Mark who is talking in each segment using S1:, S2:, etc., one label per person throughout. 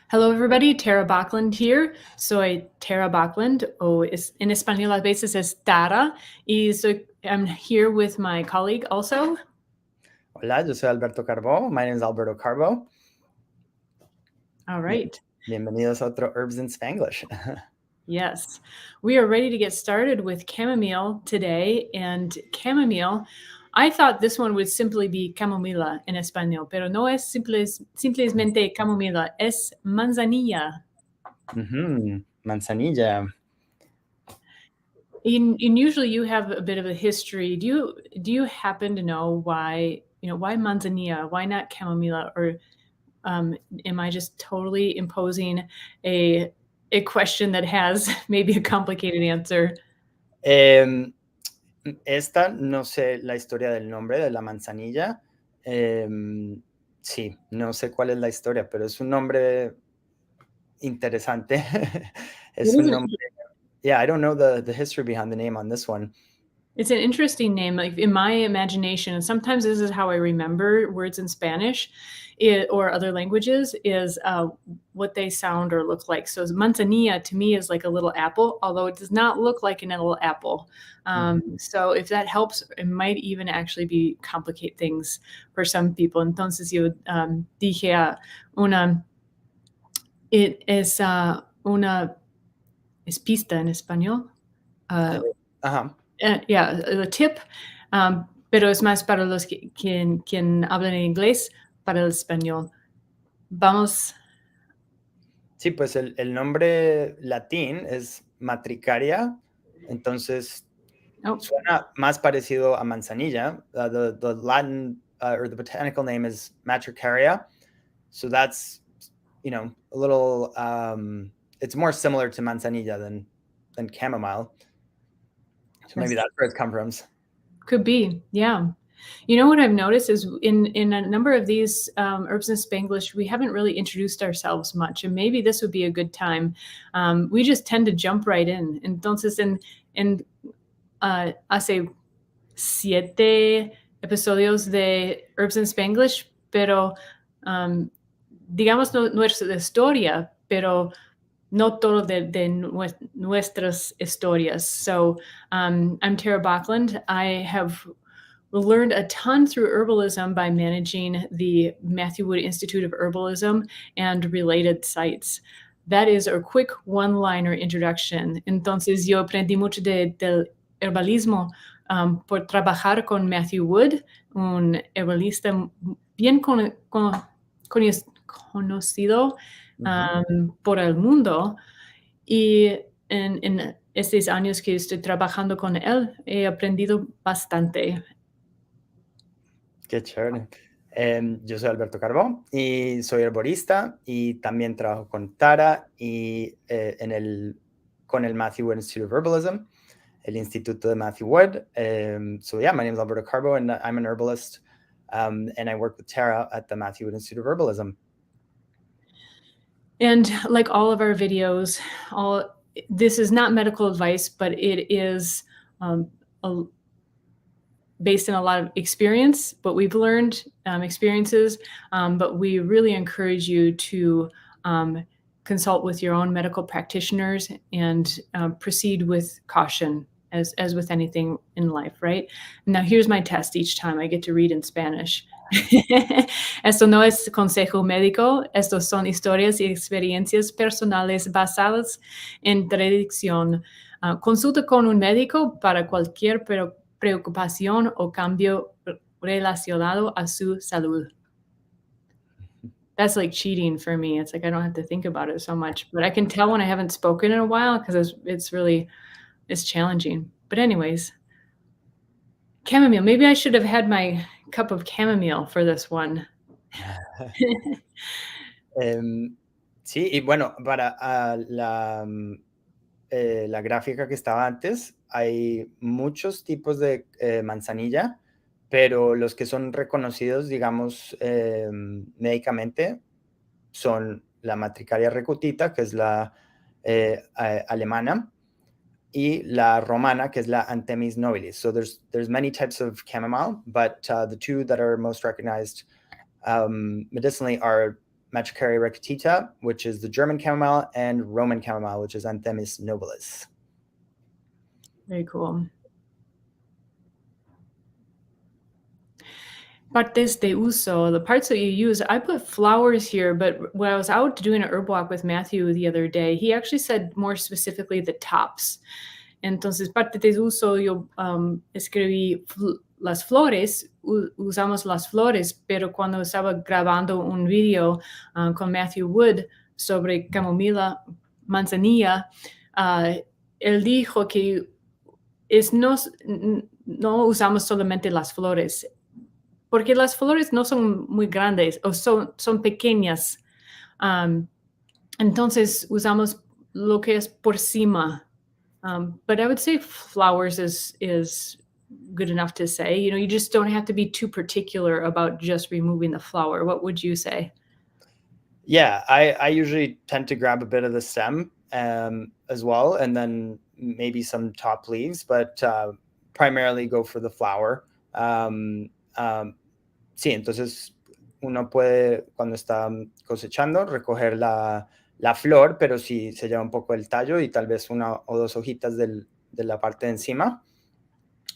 S1: Hello, everybody. Tara Backlund here. Soy Tara Backlund, en español a veces es Tara, I'm here with my colleague also.
S2: Hola, yo soy Alberto Carbó. My name is Alberto Carbo.
S1: All right.
S2: Bienvenidos a otro Herbs in Spanglish.
S1: Yes. We are ready to get started with chamomile today. And chamomile, I thought this one would simply be camomila en español, pero no es simplemente camomila, es manzanilla.
S2: Manzanilla.
S1: And usually you have a bit of a history. Do you happen to know why manzanilla? Why not chamomila? Or am I just totally imposing a question that has maybe a complicated answer?
S2: Esta no sé la historia del nombre de la manzanilla. Sí, no sé cuál es la historia, pero es un nombre interesante. Es un nombre. Yeah, I don't know the history behind the name on this one.
S1: It's an interesting name. Like in my imagination, and sometimes this is how I remember words in Spanish or other languages, is what they sound or look like. So manzanilla to me is like a little apple, although it does not look like a little apple. So if that helps, it might even actually complicate things for some people. Entonces yo dije es pista en español. Yeah, a tip, pero es más para los quien hablan en inglés, para el español. Vamos.
S2: Sí, pues el nombre latín es Matricaria, entonces suena más parecido a manzanilla. The Latin or the botanical name is Matricaria, so that's a little. It's more similar to manzanilla than chamomile. So maybe that's where it comes from.
S1: Could be, yeah. You know what I've noticed is in a number of these herbs in Spanglish, we haven't really introduced ourselves much, and maybe this would be a good time. We just tend to jump right in. Entonces, hace 7 episodios de herbs in Spanglish, pero digamos nuestra historia, pero no todo de nuestras historias. So I'm Tara Backlund. I have learned a ton through herbalism by managing the Matthew Wood Institute of Herbalism and related sites. That is a quick one-liner introduction. Entonces yo aprendí mucho del herbalismo por trabajar con Matthew Wood, un herbalista bien conocido por el mundo, y en estos años que estoy trabajando con él he aprendido bastante.
S2: Qué chévere. Yo soy Alberto Carbó y soy herborista y también trabajo con Tara y con el Matthew Wood Institute of Herbalism, el Instituto de Matthew Wood. So yeah, my name is Alberto Carbo and I'm an herbalist and I work with Tara at the Matthew Wood Institute of Herbalism.
S1: And like all of our videos, this is not medical advice, but it is based on a lot of experience, what we've learned, experiences, but we really encourage you to consult with your own medical practitioners and proceed with caution, as with anything in life, right? Now, here's my test each time I get to read in Spanish. Esto no es consejo médico, estos son historias y experiencias personales basadas en tradición. Consulta con un médico para cualquier preocupación o cambio relacionado a su salud. That's like cheating for me. It's like I don't have to think about it so much, but I can tell when I haven't spoken in a while because it's challenging. But anyways, chamomile. Maybe I should have had my cup of chamomile for this one.
S2: Sí, y bueno, para la gráfica que estaba antes, hay muchos tipos de manzanilla, pero los que son reconocidos, digamos, médicamente, son la Matricaria recutita, que es la alemana, y la romana, que es la Anthemis nobilis. So there's many types of chamomile, but the two that are most recognized medicinally are Matricaria recutita, which is the German chamomile, and Roman chamomile, which is Anthemis nobilis.
S1: Very cool. Partes de uso, the parts that you use. I put flowers here, but when I was out doing an herb walk with Matthew the other day, he actually said more specifically the tops. Entonces, parte de uso, yo escribí las flores, usamos las flores, pero cuando estaba grabando un video con Matthew Wood sobre Chamomile, Manzanilla, él dijo que no usamos solamente las flores, porque las flores no son muy grandes o son pequeñas. Entonces usamos lo que es por cima. But I would say flowers is good enough to say. You just don't have to be too particular about just removing the flower. What would you say?
S2: Yeah, I usually tend to grab a bit of the stem as well, and then maybe some top leaves, but primarily go for the flower. Sí, entonces uno puede, cuando está cosechando, recoger la flor, pero sí se lleva un poco el tallo y tal vez una o dos hojitas de la parte de encima,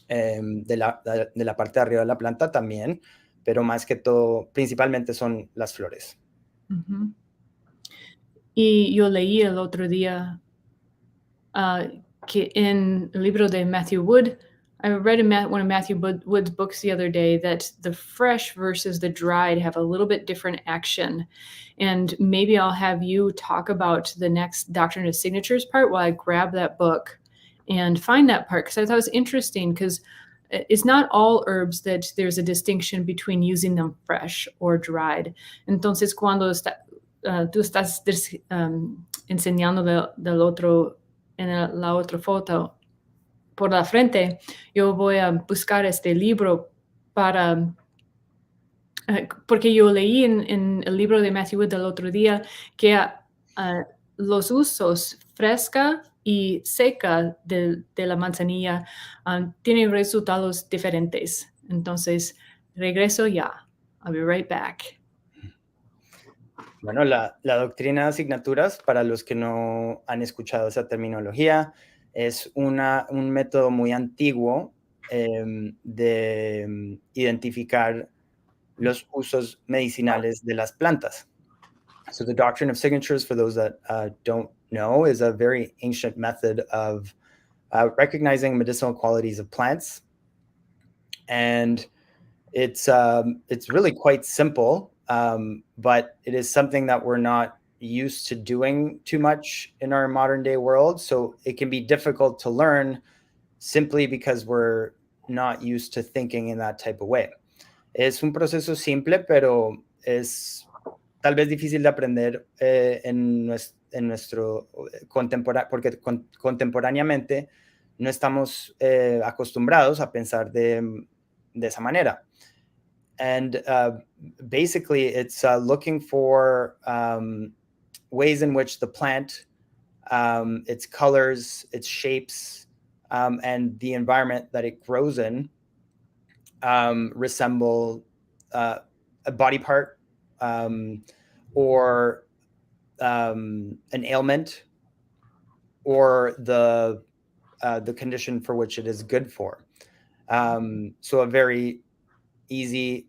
S2: de la parte de arriba de la planta también, pero más que todo, principalmente son las flores.
S1: Uh-huh. Y yo leí el otro día que en el libro de Matthew Wood, I read in one of Matthew Wood's books the other day that the fresh versus the dried have a little bit different action. And maybe I'll have you talk about the next Doctrine of Signatures part while I grab that book and find that part, because I thought it was interesting, because it's not all herbs that there's a distinction between using them fresh or dried. Entonces, cuando tú estás enseñando del otro, en la otra foto por la frente, yo voy a buscar este libro para, porque yo leí en el libro de Matthew Wood del otro día que los usos fresca y seca de la manzanilla tienen resultados diferentes. Entonces, regreso ya. I'll be right back.
S2: Bueno, la doctrina de asignaturas, para los que no han escuchado esa terminología, es un método muy antiguo de identificar los usos medicinales de las plantas. So the doctrine of signatures, for those that don't know, is a very ancient method of recognizing medicinal qualities of plants. And it's really quite simple, but it is something that we're not used to doing too much in our modern day world. So it can be difficult to learn simply because we're not used to thinking in that type of way. Es un proceso simple, pero es tal vez difícil de aprender en nuestro porque contemporáneamente no estamos acostumbrados a pensar de esa manera. And basically, it's looking for ways in which the plant, its colors, its shapes, and the environment that it grows in resemble a body part or an ailment or the condition for which it is good for. So a very easy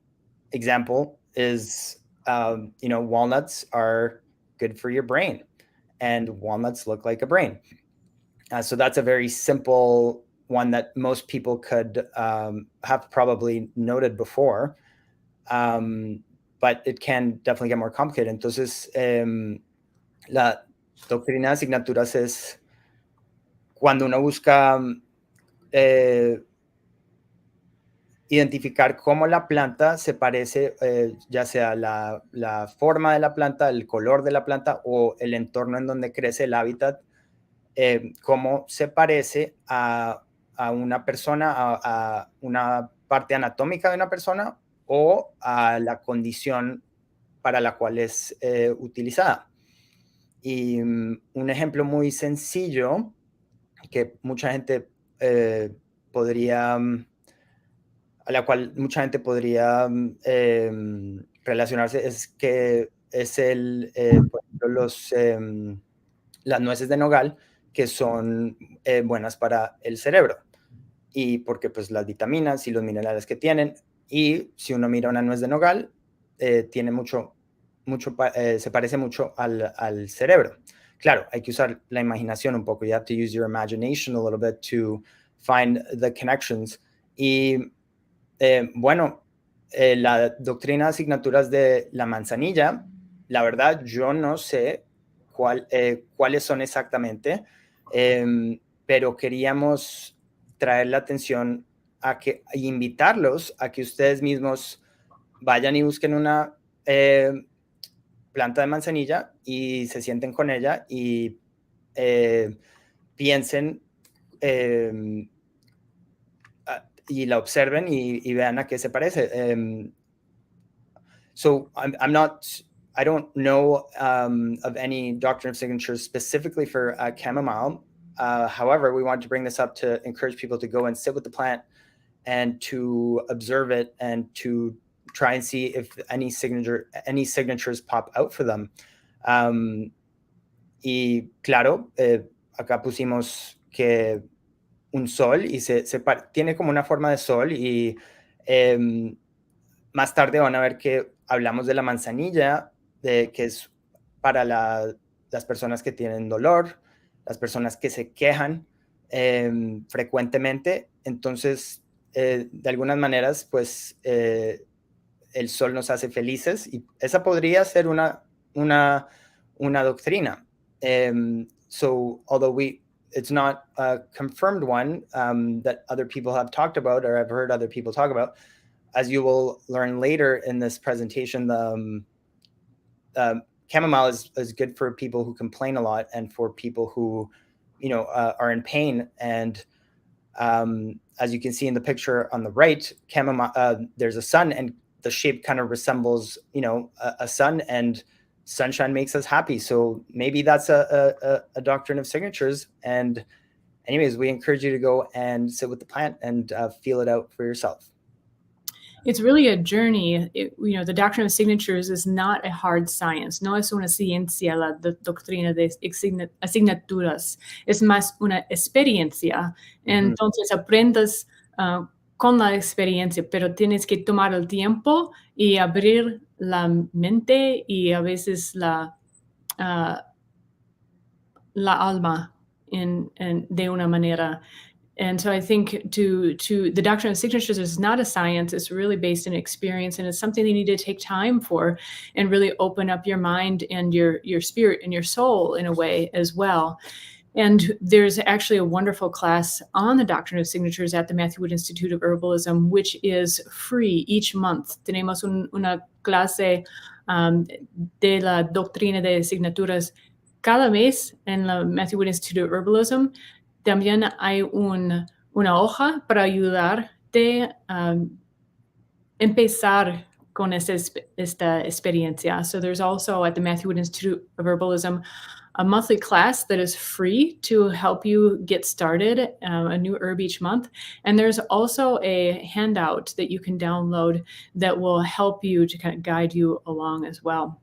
S2: example is, walnuts are good for your brain, and walnuts look like a brain. So that's a very simple one that most people could have probably noted before, but it can definitely get more complicated. Entonces, la doctrina de asignaturas es cuando uno busca identificar cómo la planta se parece, ya sea la forma de la planta, el color de la planta o el entorno en donde crece, el hábitat, cómo se parece a una persona, a una parte anatómica de una persona o a la condición para la cual es utilizada. Y un ejemplo muy sencillo que mucha gente podría... a la cual mucha gente podría relacionarse es que es por ejemplo, las nueces de nogal, que son buenas para el cerebro. Y porque pues las vitaminas y los minerales que tienen, y si uno mira una nuez de nogal, tiene se parece mucho al cerebro. Claro, hay que usar la imaginación un poco. You have to use your imagination a little bit to find the connections. Y bueno, la doctrina de asignaturas de la manzanilla, la verdad, yo no sé cuáles son exactamente, pero queríamos traer la atención y invitarlos a que ustedes mismos vayan y busquen una planta de manzanilla y se sienten con ella y piensen y la observen y vean a qué se parece. So I don't know of any doctrine of signatures specifically for chamomile. However, we wanted to bring this up to encourage people to go and sit with the plant and to observe it and to try and see if any signatures pop out for them. Y claro, acá pusimos que un sol y tiene como una forma de sol y más tarde van a ver que hablamos de la manzanilla, que es para las personas que tienen dolor, las personas que se quejan frecuentemente. Entonces, de algunas maneras, pues el sol nos hace felices y esa podría ser una doctrina. So, although it's not a confirmed one that other people have talked about or I've heard other people talk about, as you will learn later in this presentation, the chamomile is good for people who complain a lot and for people who, are in pain. And as you can see in the picture on the right, chamomile, there's a sun, and the shape kind of resembles, a sun, and sunshine makes us happy. So maybe that's a doctrine of signatures. And anyways, we encourage you to go and sit with the plant and feel it out for yourself.
S1: It's really a journey. The doctrine of signatures is not a hard science. No es una ciencia la doctrina de asignaturas. Es más una experiencia. Entonces aprendes con la experiencia, pero tienes que tomar el tiempo y abrir la mente y a veces la alma de una manera. And so I think to the doctrine of signatures is not a science. It's really based in experience, and it's something you need to take time for and really open up your mind and your spirit and your soul in a way as well. And there's actually a wonderful class on the doctrine of signatures at the Matthew Wood Institute of Herbalism, which is free each month. Tenemos una clase de la doctrina de signaturas cada mes en la Matthew Wood Institute of Herbalism. También hay una hoja para ayudarte a empezar con esta experiencia. So there's also at the Matthew Wood Institute of Herbalism a monthly class that is free to help you get started, a new herb each month. And there's also a handout that you can download that will help you to kind of guide you along as well.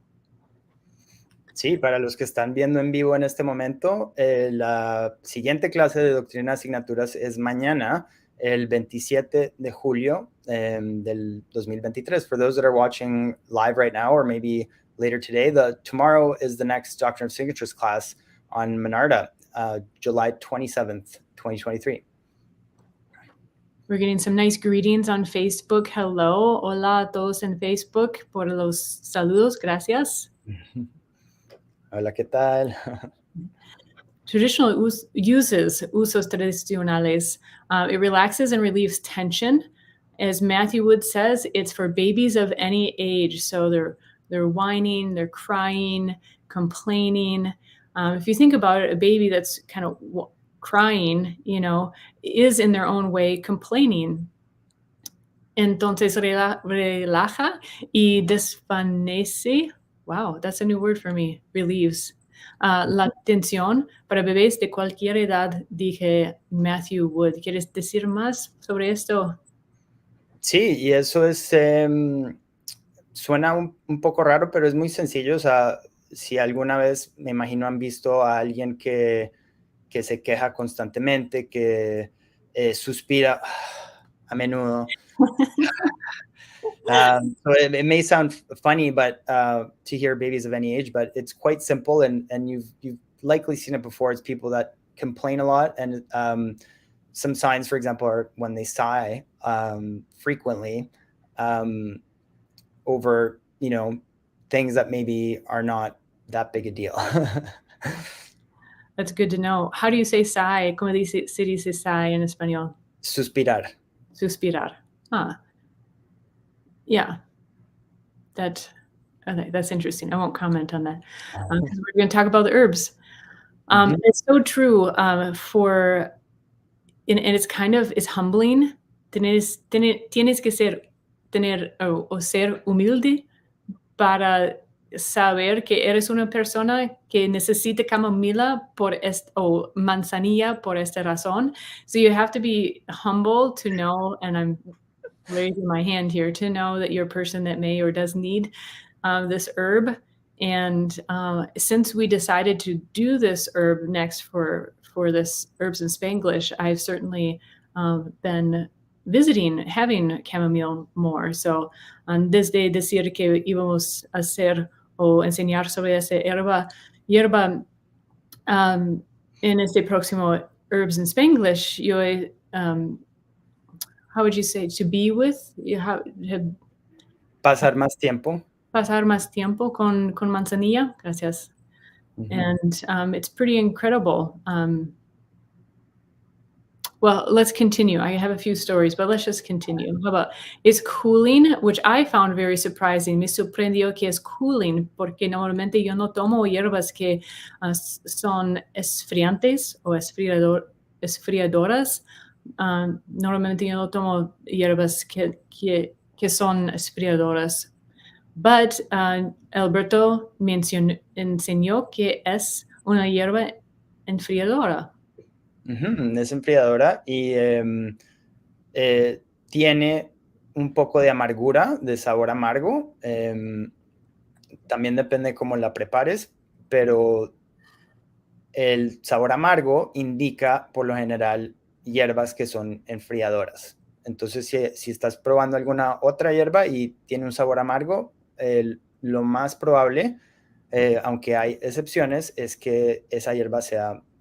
S2: Sí, para los que están viendo en vivo en este momento, la siguiente clase de doctrina de asignaturas es mañana, el 27 de julio del 2023. For those that are watching live right now or maybe later today, tomorrow is the next Doctrine of Signatures class on Menarda, July 27th, 2023.
S1: We're getting some nice greetings on Facebook. Hello, hola a todos en Facebook por los saludos. Gracias.
S2: Hola, ¿qué tal?
S1: Traditional usos tradicionales. It relaxes and relieves tension. As Matthew Wood says, it's for babies of any age. So they're whining, they're crying, complaining. If you think about it, a baby that's kind of crying, is in their own way complaining. Entonces relaja y desvanece. Wow, that's a new word for me. Relieves. La tensión para bebés de cualquier edad, dije Matthew Wood. ¿Quieres decir más sobre esto?
S2: Sí, y eso es suena un poco raro, pero es muy sencillo. O sea, si alguna vez, me imagino, han visto a alguien que se queja constantemente, que suspira a menudo. So it may sound funny, but to hear babies of any age, but it's quite simple, and you've likely seen it before. It's people that complain a lot, and some signs, for example, are when they sigh frequently over, things that maybe are not that big a deal.
S1: That's good to know. How do you say sigh? ¿Cómo se dice sigh en español?
S2: Suspirar.
S1: Suspirar. Yeah. That's interesting. I won't comment on that because we're going to talk about the herbs. It's so true and it's humbling. Tienes que ser humilde para saber que eres una persona que necesita chamomile o manzanilla por esta razón. So you have to be humble to know, and I'm raising my hand here, to know that you're a person that may or does need this herb. And since we decided to do this herb next for this Herbs in Spanglish, I've certainly been having chamomile more. So desde decir que íbamos a hacer o enseñar sobre esa hierba en este próximo Herbs in Spanglish, yo how would you say, to be with?
S2: Pasar más tiempo.
S1: Pasar más tiempo con manzanilla. Gracias. And it's pretty incredible. Well, let's continue. I have a few stories, but let's just continue. How about, it's cooling, which I found very surprising. Me sorprendió que es cooling, porque normalmente yo no tomo hierbas que son esfriantes o esfriadoras. Normalmente yo no tomo hierbas que son esfriadoras. But Alberto me enseñó que es una hierba enfriadora.
S2: Es enfriadora y tiene un poco de amargura, de sabor amargo. También depende cómo la prepares, pero el sabor amargo indica, por lo general, hierbas que son enfriadoras. Entonces, si estás probando alguna otra hierba y tiene un sabor amargo, lo más probable, aunque hay excepciones, es que esa hierba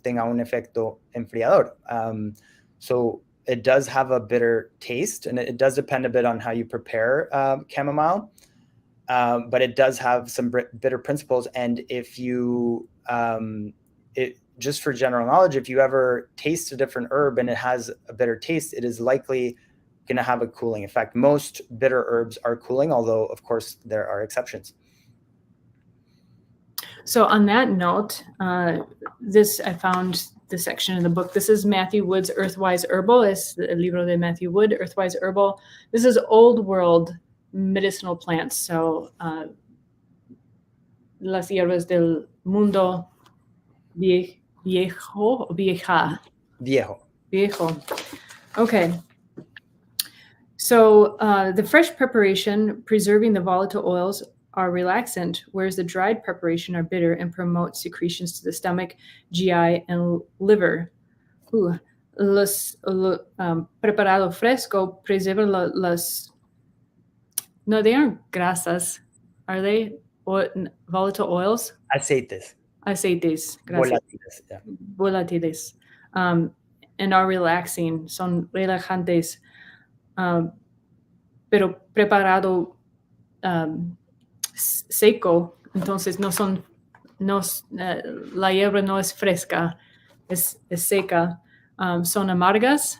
S2: tenga un efecto enfriador. So it does have a bitter taste, and it does depend a bit on how you prepare chamomile, but it does have some bitter principles. And if you, just for general knowledge, if you ever taste a different herb and it has a bitter taste, it is likely going to have a cooling effect. Most bitter herbs are cooling, although, of course, there are exceptions.
S1: So on that note, I found this section in the book. This is Matthew Wood's Earthwise Herbal. Es el libro de Matthew Wood, Earthwise Herbal. This is old world medicinal plants. So las hierbas del mundo viejo o vieja? Viejo. Okay. So the fresh preparation, preserving the volatile oils, are relaxant, whereas the dried preparation are bitter and promote secretions to the stomach, GI, and liver. Preparado fresco preserva las... No, they aren't grasas. Are they volatile oils?
S2: Aceites.
S1: Aceites.
S2: Volátiles. Yeah.
S1: Volátiles. And are relaxing. Son relajantes. Pero preparado seco, entonces la hierba no es fresca, es seca. Son amargas,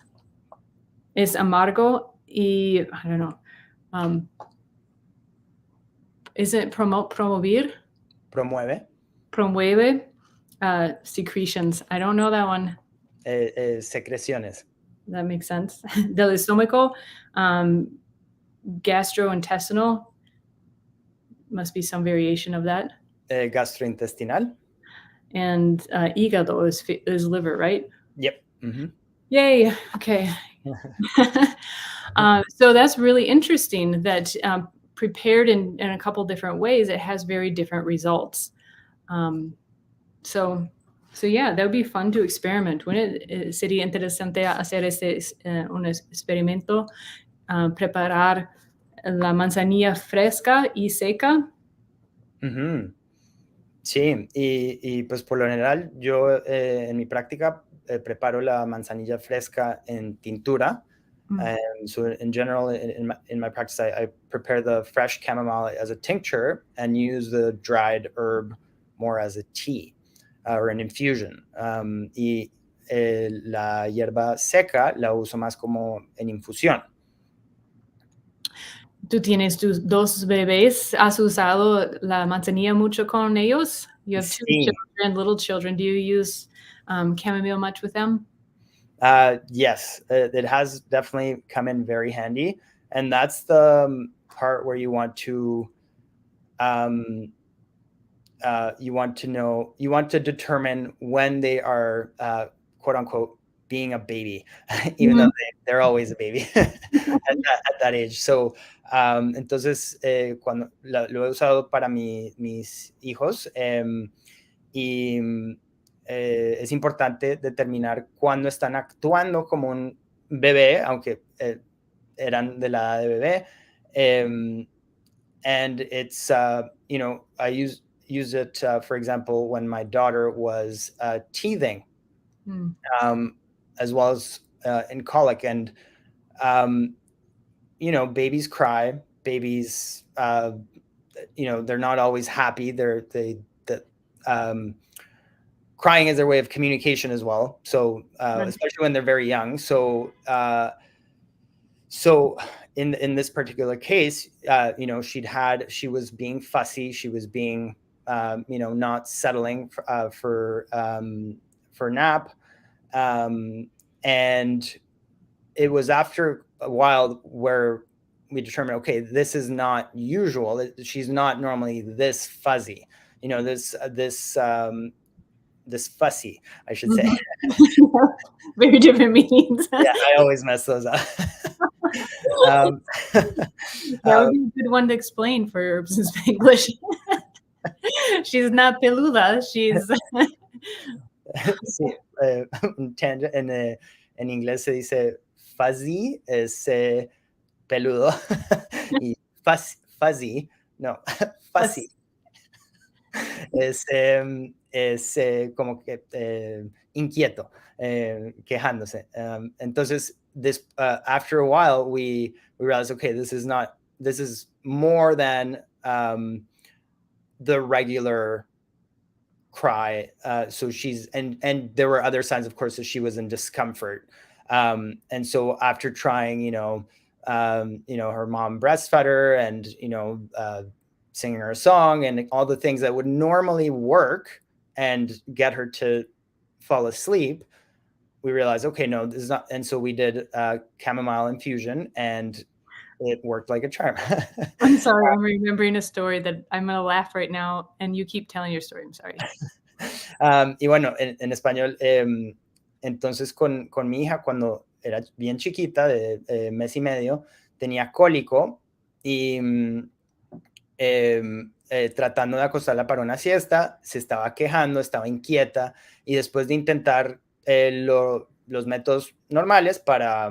S1: es amargo y, I don't know, is it promover? Promueve secretions. I don't know that one.
S2: Secreciones.
S1: That makes sense. Del estómago, gastrointestinal, must be some variation of that.
S2: Gastrointestinal.
S1: And hígado is liver, right?
S2: Yep. Mm-hmm.
S1: Yay. Okay. So that's really interesting that prepared in a couple different ways, it has very different results. So yeah, that would be fun to experiment. Sería interesante hacer un experimento, preparar la manzanilla fresca y seca.
S2: Ujú. Sí, y pues por lo general yo en mi práctica preparo la manzanilla fresca en tintura. So in general, in my practice, I prepare the fresh chamomile as a tincture and use the dried herb more as a tea or an infusion. Y la hierba seca la uso más como en infusión.
S1: ¿Tú tienes tus dos bebés? ¿Has usado la manzanilla mucho con ellos? You have two
S2: Sí.
S1: children, little children. Do you use chamomile much with them?
S2: Yes, it has definitely come in very handy. And that's the part where you want to you want to determine when they are quote unquote being a baby, even though they're always a baby at that age. So entonces cuando lo he usado para mis hijos, y es importante determinar cuándo están actuando como un bebé, aunque eran de la edad de bebé. And it's I use it for example when my daughter was teething, as well as in colic. And babies cry, babies they're not always happy. Crying is their way of communication as well, so especially when they're very young. So in this particular case, she was being fussy, she was being not settling for nap, and it was after a while where we determined, okay, this is not usual. She's not normally this fuzzy, this fussy, I should say.
S1: Very different meanings.
S2: Yeah, I always mess those up.
S1: That would be a good one to explain for herbs in Spanglish. She's not peluda, she's...
S2: Sí, en inglés se dice fuzzy, es peludo, y fuzzy, no, fussy, es como que inquieto, quejándose. Entonces, after a while, we realized, okay, this is more than the regular cry. So and there were other signs, of course, that she was in discomfort. And so after trying, her mom breastfed her and, singing her a song and all the things that would normally work and get her to fall asleep, we realized, okay, no, this is not. And so we did chamomile infusion, and it worked like a charm.
S1: I'm sorry, I'm remembering a story that I'm going to laugh right now, and you keep telling your story. I'm sorry.
S2: Y bueno, en español, entonces con mi hija, cuando era bien chiquita, de mes y medio, tenía cólico y tratando de acostarla para una siesta, se estaba quejando, estaba inquieta, y después de intentar los métodos normales para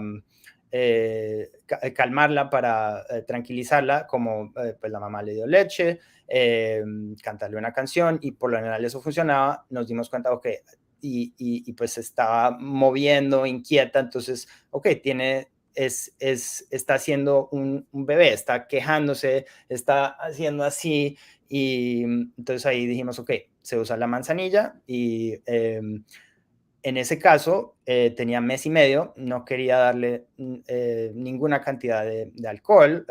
S2: calmarla, para tranquilizarla, como pues la mamá le dio leche, cantarle una canción, y por lo general eso funcionaba, nos dimos cuenta, ok, y pues se estaba moviendo, inquieta, entonces, ok, está haciendo un bebé, está quejándose, está haciendo así, y entonces ahí dijimos, ok, se usa la manzanilla, y en ese caso tenía mes y medio, no quería darle ninguna cantidad de alcohol,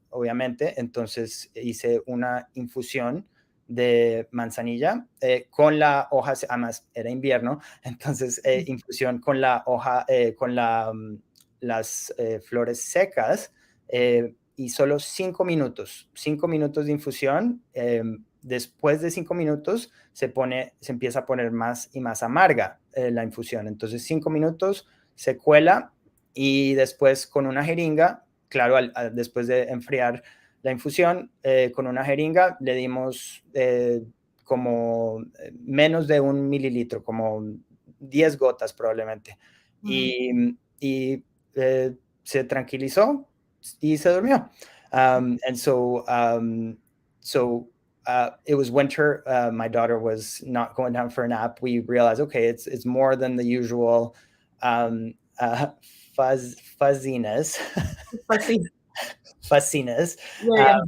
S2: obviamente, entonces hice una infusión de manzanilla con la hoja, además era invierno, entonces infusión con la hoja, las flores secas, y solo 5 minutos de infusión. Después de 5 minutos se empieza a poner más y más amarga la infusión. Entonces 5 minutos se cuela, y después con una jeringa, claro, después de enfriar la infusión con una jeringa, le dimos como menos de 1 mililitro, como 10 gotas probablemente. Y se tranquilizó y se durmió. And so it was winter. My daughter was not going down for a nap. We realized, okay, it's more than the usual fuzziness.
S1: Fussy.
S2: Fussiness.
S1: Yeah.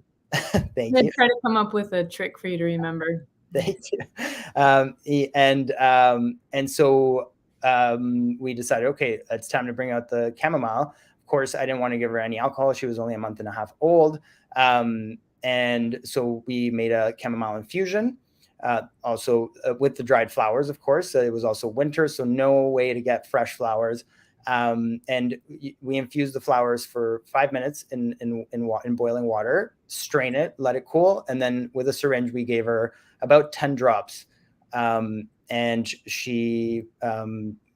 S2: Thank
S1: Then
S2: you.
S1: try to come up with a trick for you to remember.
S2: Thank you. And so we decided, okay, it's time to bring out the chamomile. Of course, I didn't want to give her any alcohol. She was only a month and a half old. And so we made a chamomile infusion, also with the dried flowers, of course. It was also winter, so no way to get fresh flowers. And we infused the flowers for 5 minutes in boiling water, strain it, let it cool, and then with a syringe, we gave her about 10 drops. And she,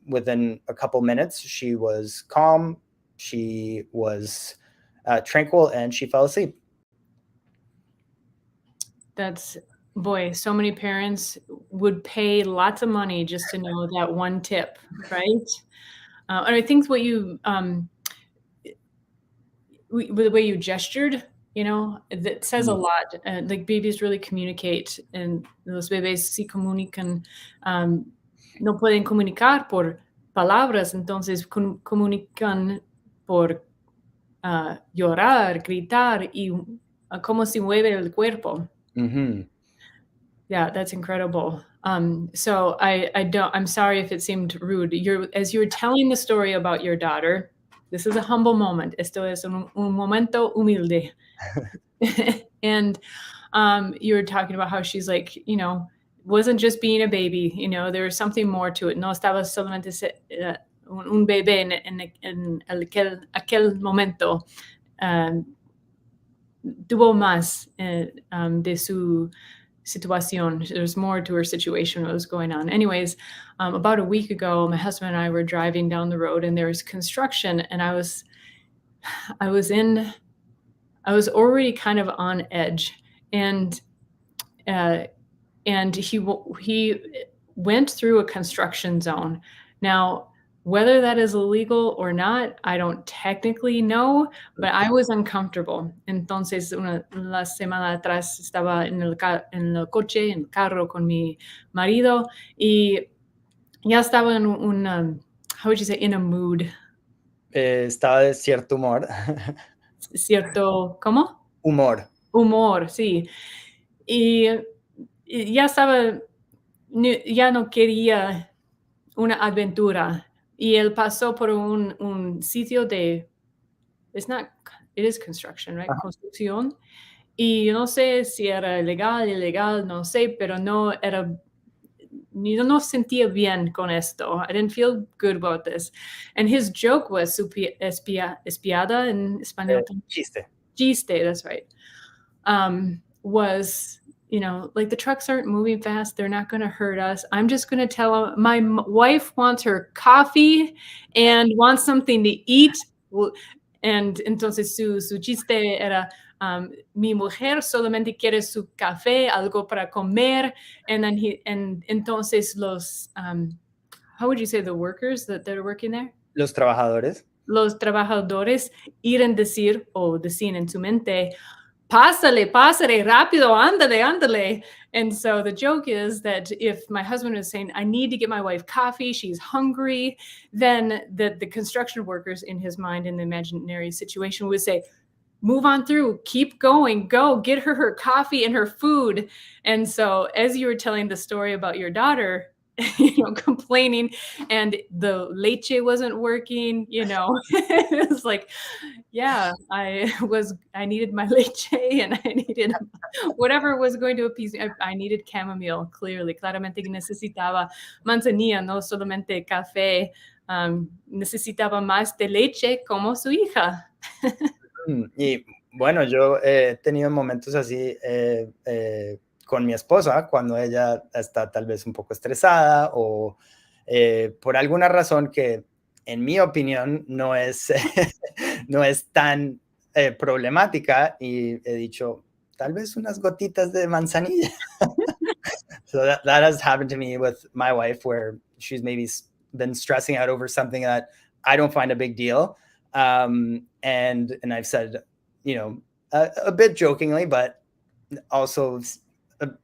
S2: within a couple minutes, she was calm, she was tranquil, and she fell asleep.
S1: That's, boy, so many parents would pay lots of money just to know that one tip, right? And I think what you, the way you gestured, that says a lot. Like babies really communicate, and los bebés sí comunican, no pueden comunicar por palabras, entonces comunican por llorar, gritar y cómo se mueve el cuerpo.
S2: Mm-hmm.
S1: Yeah, that's incredible. So I'm sorry if it seemed rude. As you were telling the story about your daughter, this is a humble moment. Esto es un momento humilde. And you were talking about how she's like, wasn't just being a baby, there was something more to it. No estaba solamente un bebé en aquel momento. Tuvo más de su situación. There's more to her situation, what was going on. Anyways, about a week ago, my husband and I were driving down the road, and there was construction, and I was already kind of on edge, and he went through a construction zone. Now, whether that is illegal or not, I don't technically know, but I was uncomfortable. Entonces, la semana atrás estaba en el coche, en el carro con mi marido, y ya estaba en how would you say, in a mood?
S2: Estaba de cierto humor.
S1: Cierto, ¿cómo?
S2: Humor.
S1: Humor, sí. Y ya estaba, ya no quería una aventura. Y él pasó por un sitio de, it is construction, right? Construcción. Y yo no sé si era legal, ilegal, no sé, pero no sentía bien con esto. I didn't feel good about this. And his joke was espiada in español.
S2: Chiste.
S1: Chiste, that's right. Was, like the trucks aren't moving fast. They're not going to hurt us. I'm just going to tell them my wife wants her coffee and wants something to eat. And entonces su chiste era, mi mujer solamente quiere su café, algo para comer. And then entonces los, how would you say, the workers that are working there?
S2: Los trabajadores.
S1: Los trabajadores iban decir en su mente, pásale, rápido, ándale. And so the joke is that if my husband is saying, I need to get my wife coffee, she's hungry, then the construction workers in his mind, in the imaginary situation, would say, move on through, keep going, go, get her coffee and her food. And so as you were telling the story about your daughter, complaining, and the leche wasn't working, it was like, yeah, I needed my leche, and I needed whatever was going to appease me. I needed chamomile, claramente necesitaba manzanilla, no solamente café. Necesitaba más de leche como su hija.
S2: Y bueno, yo he tenido momentos así con mi esposa, cuando ella está tal vez un poco estresada o por alguna razón que, en mi opinión, no es, no es tan problemática y he dicho, tal vez unas gotitas de manzanilla. So that has happened to me with my wife, where she's maybe been stressing out over something that I don't find a big deal. And I've said, a bit jokingly, but also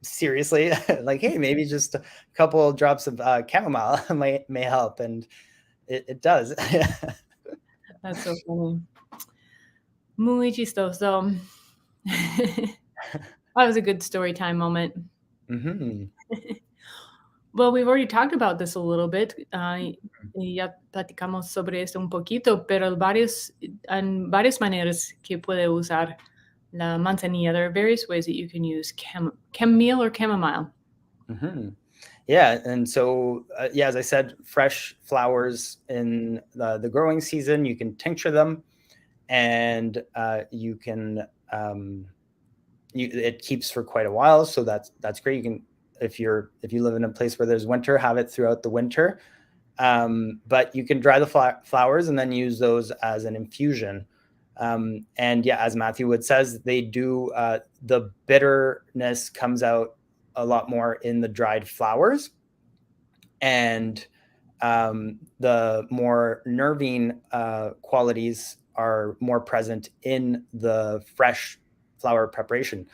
S2: seriously, like, hey, maybe just a couple drops of chamomile may help. And it does.
S1: That's so funny. Muy chistoso. That was a good story time moment.
S2: Mm-hmm.
S1: Well, we've already talked about this a little bit. Y ya platicamos sobre esto un poquito, pero en varias maneras que puede usar la manzanilla. There are various ways that you can use chamomile or chamomile.
S2: Mm-hmm. Yeah, and so as I said, fresh flowers in the growing season, you can tincture them, and you can it keeps for quite a while, so that's great. You can, if you live in a place where there's winter, have it throughout the winter. But you can dry the flowers and then use those as an infusion. And yeah, as Matthew Wood says, they do, the bitterness comes out a lot more in the dried flowers, and the more nervine qualities are more present in the fresh flower preparation.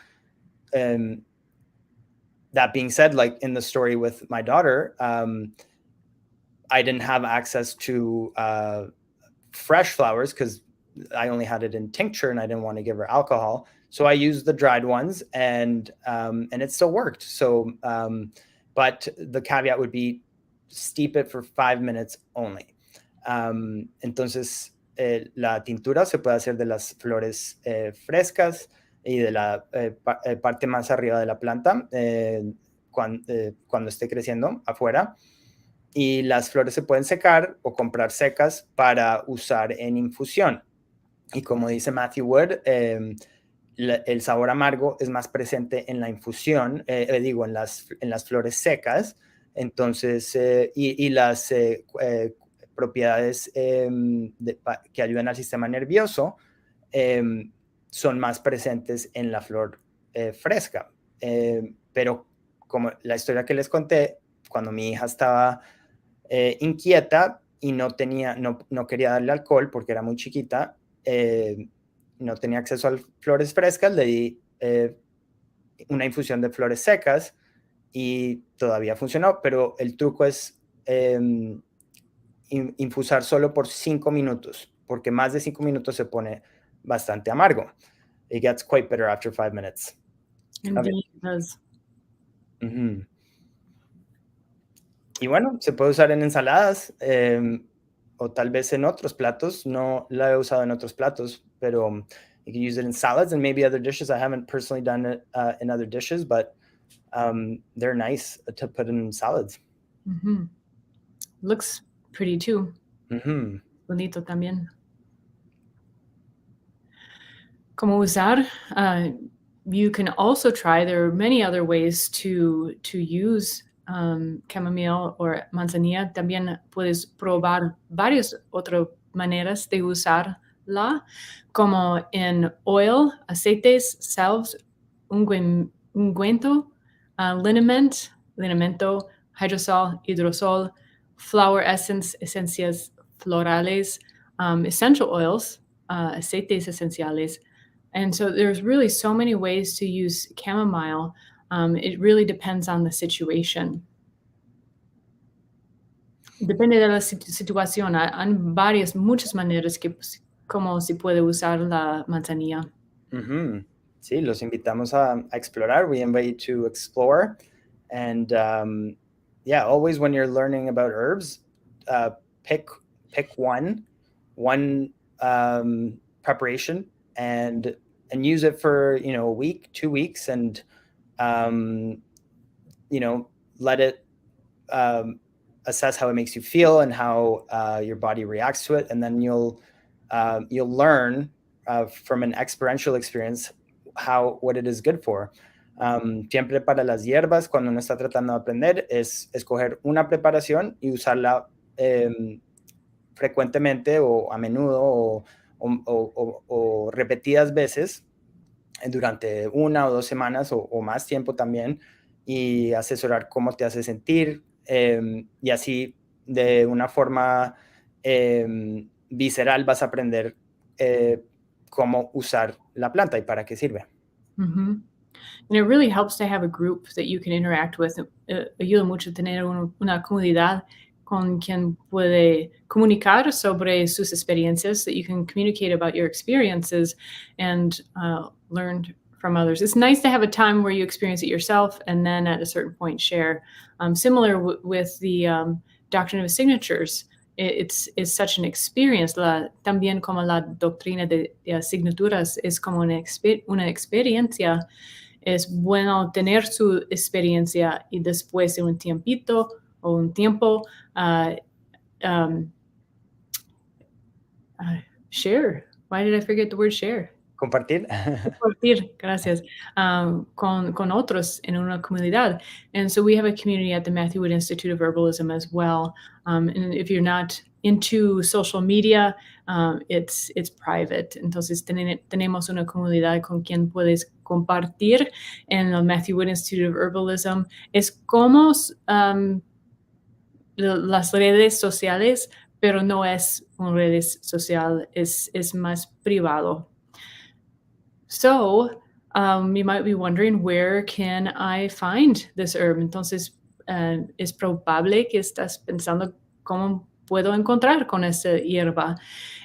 S2: That being said, like in the story with my daughter, I didn't have access to fresh flowers because I only had it in tincture and I didn't want to give her alcohol. So I used the dried ones, and it still worked. So, but the caveat would be steep it for 5 minutes only. Entonces, la tintura se puede hacer de las flores frescas y de la parte más arriba de la planta cuando esté creciendo afuera. Y las flores se pueden secar o comprar secas para usar en infusión. Y como dice Matthew Wood, el sabor amargo es más presente en la infusión, en las flores secas. Entonces, y las propiedades que ayudan al sistema nervioso son más presentes en la flor fresca. Pero como la historia que les conté, cuando mi hija estaba inquieta y no quería darle alcohol porque era muy chiquita, no tenía acceso a flores frescas, le di una infusión de flores secas y todavía funcionó, pero el truco es infusar solo por 5 minutos, porque más de 5 minutos se pone bastante amargo. It gets quite bitter after 5 minutes.
S1: Indeed, it does.
S2: Uh-huh. Y bueno, se puede usar en ensaladas o tal vez en otros platos. No la he usado en otros platos, pero you can use it in salads and maybe other dishes. I haven't personally done it in other dishes, but they're nice to put in salads.
S1: Mm-hmm. Looks pretty too.
S2: Mm-hmm.
S1: Bonito también. Como usar, you can also try, there are many other ways to use chamomile or manzanilla. También puedes probar varias otras maneras de usarla, como en oil, aceites, salves, ungüento, linimento, hydrosol, hidrosol, flower essence, esencias florales, essential oils, aceites esenciales. And so there's really so many ways to use chamomile. It really depends on the situation. Depende de la situación. Hay muchas maneras como se puede usar la manzanilla.
S2: Mm-hmm. Sí, los invitamos a explorar. We invite you to explore. And always when you're learning about herbs, pick one preparation and use it for a week, 2 weeks, and let it assess how it makes you feel and how your body reacts to it, and then you'll learn from an experiential experience what it is good for. Siempre para las hierbas, cuando uno está tratando de aprender, es escoger una preparación y usarla frecuentemente o a menudo o o repetidas veces durante 1 o 2 semanas o más tiempo también, y asesorar cómo te hace sentir, y así de una forma visceral vas a aprender cómo usar la planta y para qué sirve.
S1: Mhm. And it really helps to have a group that you can interact with. Ayuda mucho tener una comunidad con quien puede comunicar sobre sus experiencias, that you can communicate about your experiences and learn from others. It's nice to have a time where you experience it yourself and then at a certain point share. Similar with the doctrine of signatures. It's such an experience. También como la doctrina de asignaturas es como una experiencia. Es bueno tener su experiencia y después de un tiempito o un tiempo share. Why did I forget the word share?
S2: Compartir.
S1: Compartir, gracias, con otros en una comunidad. And so we have a community at the Matthew Wood Institute of Herbalism as well. And if you're not into social media, it's private. Entonces tenemos una comunidad con quien puedes compartir en el Matthew Wood Institute of Herbalism. Es como las redes sociales, pero no es una red social, es más privado. So you might be wondering, where can I find this herb? Entonces, es probable que estás pensando cómo puedo encontrar con esta hierba.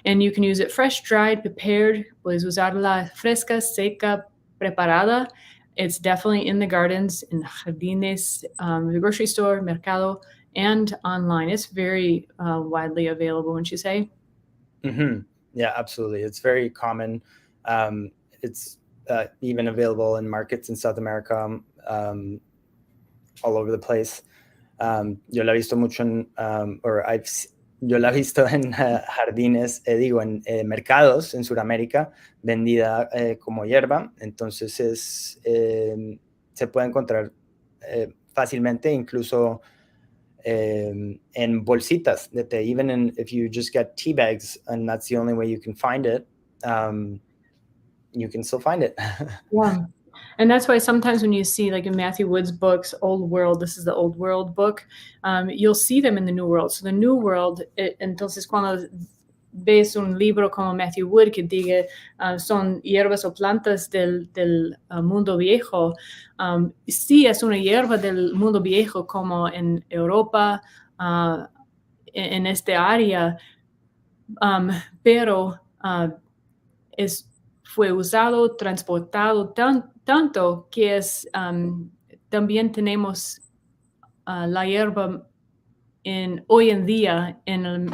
S1: And you can use it fresh, dried, prepared. Puedes usarla fresca, seca, preparada. It's definitely in the gardens, in jardines, the grocery store, mercado, and online. It's very widely available, wouldn't you say?
S2: Mm-hmm. Yeah, absolutely. It's very common. It's even available in markets in South America, all over the place. Yo la he visto mucho yo la he visto en jardines, en mercados en Sudamérica, vendida como hierba. Entonces se puede encontrar fácilmente, incluso en bolsitas de té. Even if you just get tea bags and that's the only way you can find it, you can still find it.
S1: Yeah. And that's why sometimes when you see, like in Matthew Wood's books, Old World, this is the Old World book, you'll see them in the New World. So the New World, entonces cuando ves un libro como Matthew Wood que diga son hierbas o plantas del mundo viejo, sí es una hierba del mundo viejo como en Europa, en esta área, pero fue usado, transportado tanto que también tenemos la hierba hoy en día en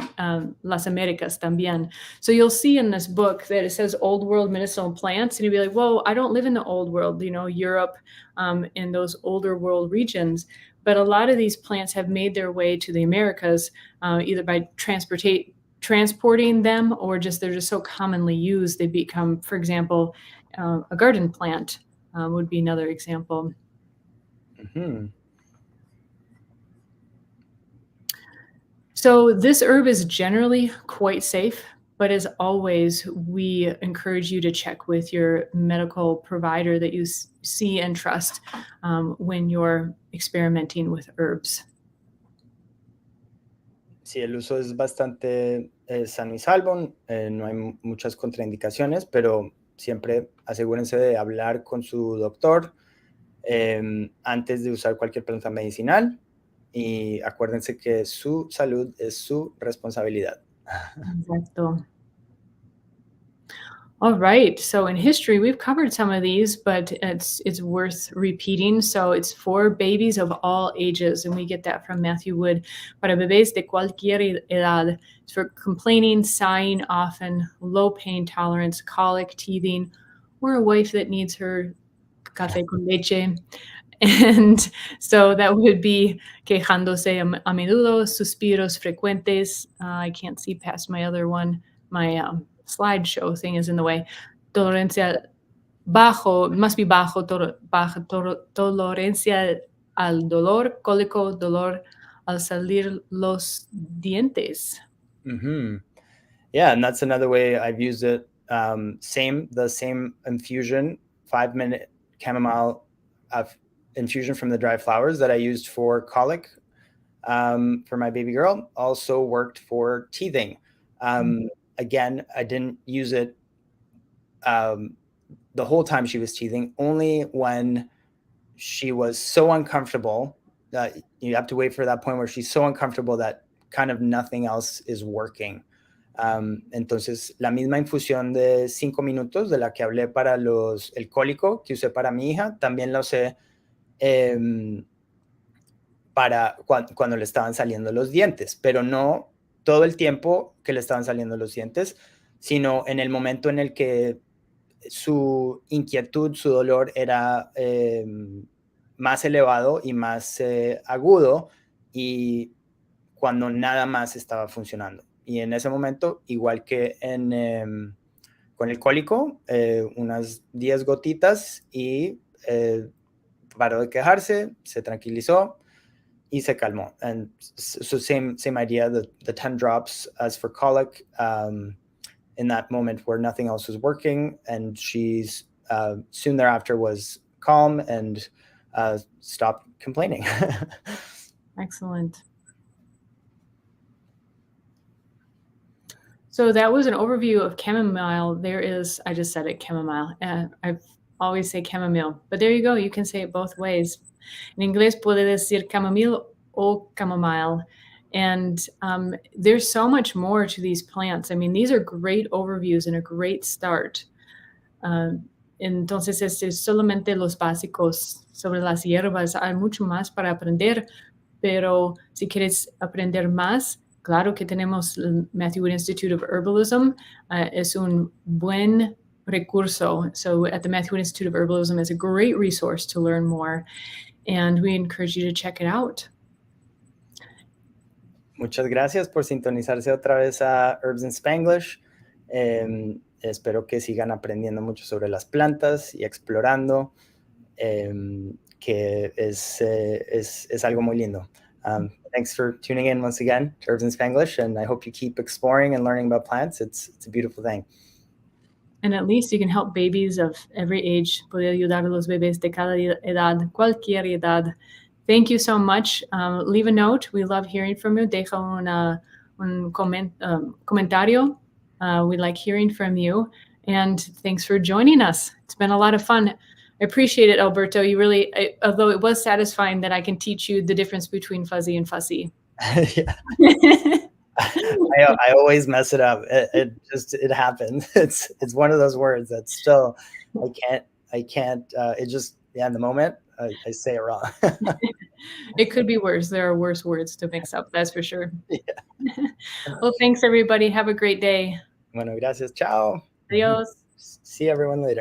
S1: las Américas también. So you'll see in this book that it says Old World medicinal plants, and you'll be like, whoa, I don't live in the Old World, Europe, in those older world regions. But a lot of these plants have made their way to the Americas, either by transporting them, or they're just so commonly used, they become, for example, a garden plant would be another example.
S2: Mm-hmm.
S1: So this herb is generally quite safe, but as always, we encourage you to check with your medical provider that you see and trust when you're experimenting with herbs.
S2: Sí, el uso es bastante sano y salvo, no hay muchas contraindicaciones, pero siempre asegúrense de hablar con su doctor antes de usar cualquier planta medicinal, y acuérdense que su salud es su responsabilidad.
S1: Exacto. All right. So in history, we've covered some of these, but it's worth repeating. So it's for babies of all ages, and we get that from Matthew Wood. Para bebés de cualquier edad, it's for complaining, sighing often, low pain tolerance, colic, teething, or a wife that needs her café con leche. And so that would be quejándose a menudo, suspiros frecuentes. I can't see past my other one. My slideshow thing is in the way. Tolerancia bajo, must be bajo tolerancia al dolor, cólico, dolor al salir los dientes.
S2: Mm-hmm. Yeah, and that's another way I've used it. The same infusion, 5-minute chamomile infusion from the dry flowers that I used for colic for my baby girl also worked for teething. Again, I didn't use it the whole time she was teething, only when she was so uncomfortable that you have to wait for that point where she's so uncomfortable that kind of nothing else is working. Entonces, la misma infusión de 5 minutos de la que hablé para el cólico que usé para mi hija, también la usé para cuando le estaban saliendo los dientes, pero no todo el tiempo que le estaban saliendo los dientes, sino en el momento en el que su inquietud, su dolor era más elevado y más agudo, y cuando nada más estaba funcionando. Y en ese momento, igual que con el cólico, unas 10 gotitas y paró de quejarse, se tranquilizó y se calmó. And so same idea, the 10 drops as for colic, in that moment where nothing else was working, and she's soon thereafter was calm and stopped complaining.
S1: Excellent. So that was an overview of chamomile. I just said it, chamomile. I always say chamomile, but there you go. You can say it both ways. En inglés puede decir chamomile o chamomile. And there's so much more to these plants. I mean, these are great overviews and a great start. Entonces, solamente los básicos sobre las hierbas. Hay mucho más para aprender, pero si quieres aprender más, claro que tenemos el Matthew Wood Institute of Herbalism. Es un buen recurso. So at the Matthew Wood Institute of Herbalism is a great resource to learn more. And we encourage you to check it out.
S2: Muchas gracias por sintonizarse otra vez a Herbs in Spanglish. Espero que sigan aprendiendo mucho sobre las plantas y explorando, que es algo muy lindo. Thanks for tuning in once again to Herbs in Spanglish, and I hope you keep exploring and learning about plants. It's a beautiful thing.
S1: And at least you can help babies of every age. Poder ayudar a los bebés de cada edad, cualquier edad. Thank you so much. Leave a note. We love hearing from you. Deja un comentario. We like hearing from you. And thanks for joining us. It's been a lot of fun. I appreciate it, Alberto. You really, although it was satisfying that I can teach you the difference between fuzzy and fussy.
S2: Yeah. I always mess it up. It happens. It's one of those words that still I can't. It just in the moment I say it wrong.
S1: It could be worse. There are worse words to mix up. That's for sure.
S2: Yeah.
S1: Well, thanks everybody. Have a great day.
S2: Bueno, gracias. Ciao.
S1: Adios.
S2: See everyone later.